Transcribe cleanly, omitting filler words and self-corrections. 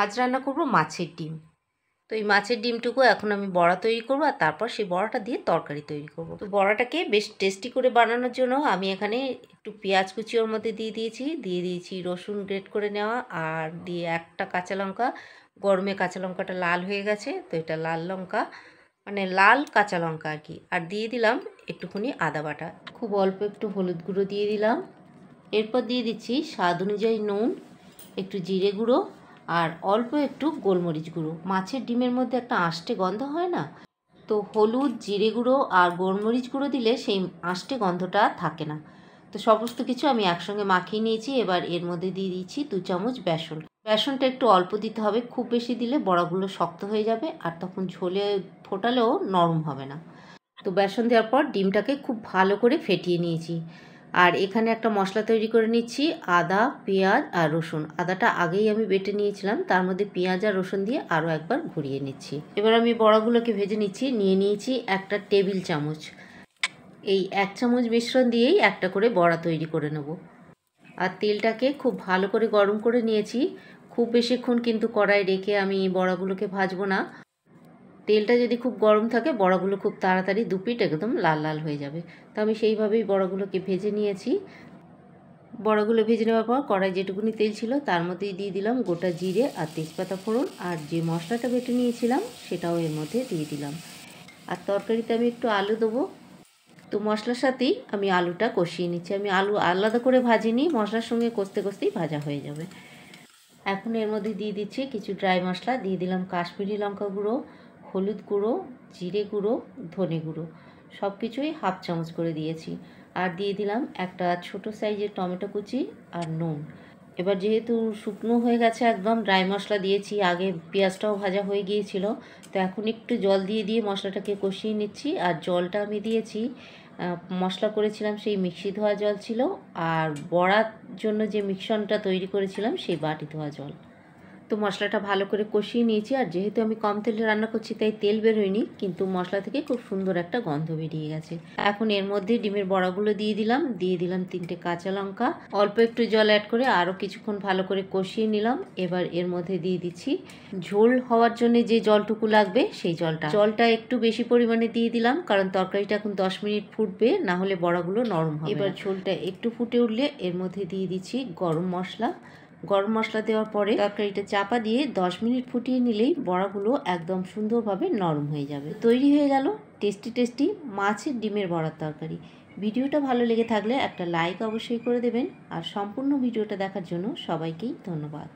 আজ রান্না করব মাছের ডিম। তো এই মাছের ডিমটুকু এখন আমি বড়া তৈরি করব, আর তারপর সেই বড়াটা দিয়ে তরকারি তৈরি করব। তো বড়াটাকে বেশ টেস্টি করে বানানোর জন্য আমি এখানে একটু পেঁয়াজ কুচি ওর মধ্যে দিয়ে দিয়েছি রসুন গ্রেট করে নেওয়া, আর দিয়ে একটা কাঁচা লঙ্কা। গরমে কাঁচা লঙ্কাটা লাল হয়ে গেছে, তো এটা লাল লঙ্কা মানে লাল কাঁচা লঙ্কা আর কি। আর দিয়ে দিলাম একটুখানি আদা বাটা, খুব অল্প একটু হলুদ গুঁড়ো দিয়ে দিলাম। এরপর দিয়ে দিচ্ছি স্বাদ অনুযায়ী নুন, একটু জিরে গুঁড়ো আর অল্প একটু গোলমরিচ গুঁড়ো। মাছের ডিমের মধ্যে একটা আষ্টে গন্ধ হয় না, তো হলুদ জিরে গুঁড়ো আর গোলমরিচ গুঁড়ো দিলে সেই আষ্টে গন্ধটা থাকে না। তো সমস্ত কিছু আমি একসঙ্গে মাখিয়ে নিয়েছি। এবার এর মধ্যে দিয়ে দিচ্ছি 2 চামচ বেসন। বেসনটা একটু অল্প দিতে হবে, খুব বেশি দিলে বড়াগুলো শক্ত হয়ে যাবে আর তখন ঝোলে ফোটালেও নরম হবে না। তো বেসন দেওয়ার পর ডিমটাকে খুব ভালো করে ফেটিয়ে নিয়েছি। আর এখানে একটা মশলা তৈরি করে নিচ্ছি, আদা পেঁয়াজ আর রসুন। আদাটা আগেই আমি বেটে নিয়েছিলাম, তার মধ্যে পেঁয়াজ আর রসুন দিয়ে আরও একবার ঘুরিয়ে নিচ্ছি। এবার আমি বড়াগুলোকে ভেজে নিয়েছি একটা টেবিল চামচ। এই 1 চামচ মিশ্রণ দিয়েই একটা করে বড়া তৈরি করে নেব। আর তেলটাকে খুব ভালো করে গরম করে নিয়েছি। খুব বেশিক্ষণ কিন্তু কড়াই রেখে আমি বড়াগুলোকে ভাজবো না। তেলটা যদি খুব গরম থাকে বড়াগুলো খুব তাড়াতাড়ি দুপিট একদম লাল লাল হয়ে যাবে। তো আমি সেইভাবেই বড়াগুলোকে ভেজে নিয়েছি। বড়াগুলো ভেজে নেওয়ার পর কড়াই যেটুকুনি তেল ছিল তার মধ্যেই দিয়ে দিলাম গোটা জিরে আর তেজপাতা ফোড়ন, আর যে মশলাটা বেটে নিয়েছিলাম সেটাও এর মধ্যে দিয়ে দিলাম। আর তরকারিতে আমি একটু আলু দেবো, তো মশলার সাথেই আমি আলুটা কষিয়ে নিচ্ছি। আমি আলু আলাদা করে ভাজিনি, মশলার সঙ্গে কষতে কষতেই ভাজা হয়ে যাবে। এখন এর মধ্যে দিয়ে দিচ্ছি কিছু ড্রাই মশলা। দিয়ে দিলাম কাশ্মীরি লঙ্কা গুঁড়ো, হলুদ গুঁড়ো, জিরে গুঁড়ো, ধনে গুঁড়ো, সব কিছুই 1/2 চামচ করে দিয়েছি। আর দিয়ে দিলাম একটা ছোট সাইজের টমেটো কুচি আর নুন। এবার যেহেতু শুকনো হয়ে গেছে একদম, ড্রাই মশলা দিয়েছি, আগে পেঁয়াজটাও ভাজা হয়ে গিয়েছিল, তো এখন একটু জল দিয়ে মশলাটাকে কষিয়ে নিচ্ছি। আর জলটা আমি দিয়েছি মশলা করেছিলাম সেই মিক্সি ধোয়া জল ছিল, আর বড়ার জন্য যে মিশ্রণটা তৈরি করেছিলাম সেই বাটি ধোয়া জল। তো মশলাটা ভালো করে কষিয়ে নিয়েছি। আর যেহেতু আমি কম তেলে রান্না করছি তাই তেল বেরোয়নি, কিন্তু মশলা থেকে খুব সুন্দর একটা গন্ধ বেরিয়ে গেছে। এখন এর মধ্যে ডিমের বড়াগুলো দিয়ে দিলাম 3টে কাঁচা লঙ্কা, অল্প একটু জল অ্যাড করে আরও কিছুক্ষণ ভালো করে কষিয়ে নিলাম। এবার এর মধ্যে দিয়ে দিচ্ছি ঝোল হওয়ার জন্য যে জলটুকু লাগবে সেই জলটা একটু বেশি পরিমাণে দিয়ে দিলাম, কারণ তরকারিটা এখন 10 মিনিট ফুটবে, না হলে বড়াগুলো নরম হবে। এবার ঝোলটা একটু ফুটে উঠলে এর মধ্যে দিয়ে দিচ্ছি গরম মশলা দেওয়ার পরে তরকারিটা চাপা দিয়ে 10 মিনিট ফুটিয়ে নিলেই বড়াগুলো একদম সুন্দরভাবে নরম হয়ে যাবে। তৈরি হয়ে গেল টেস্টি মাছের ডিমের বড়ার তরকারি। ভিডিওটা ভালো লেগে থাকলে একটা লাইক অবশ্যই করে দেবেন, আর সম্পূর্ণ ভিডিওটা দেখার জন্য সবাইকেই ধন্যবাদ।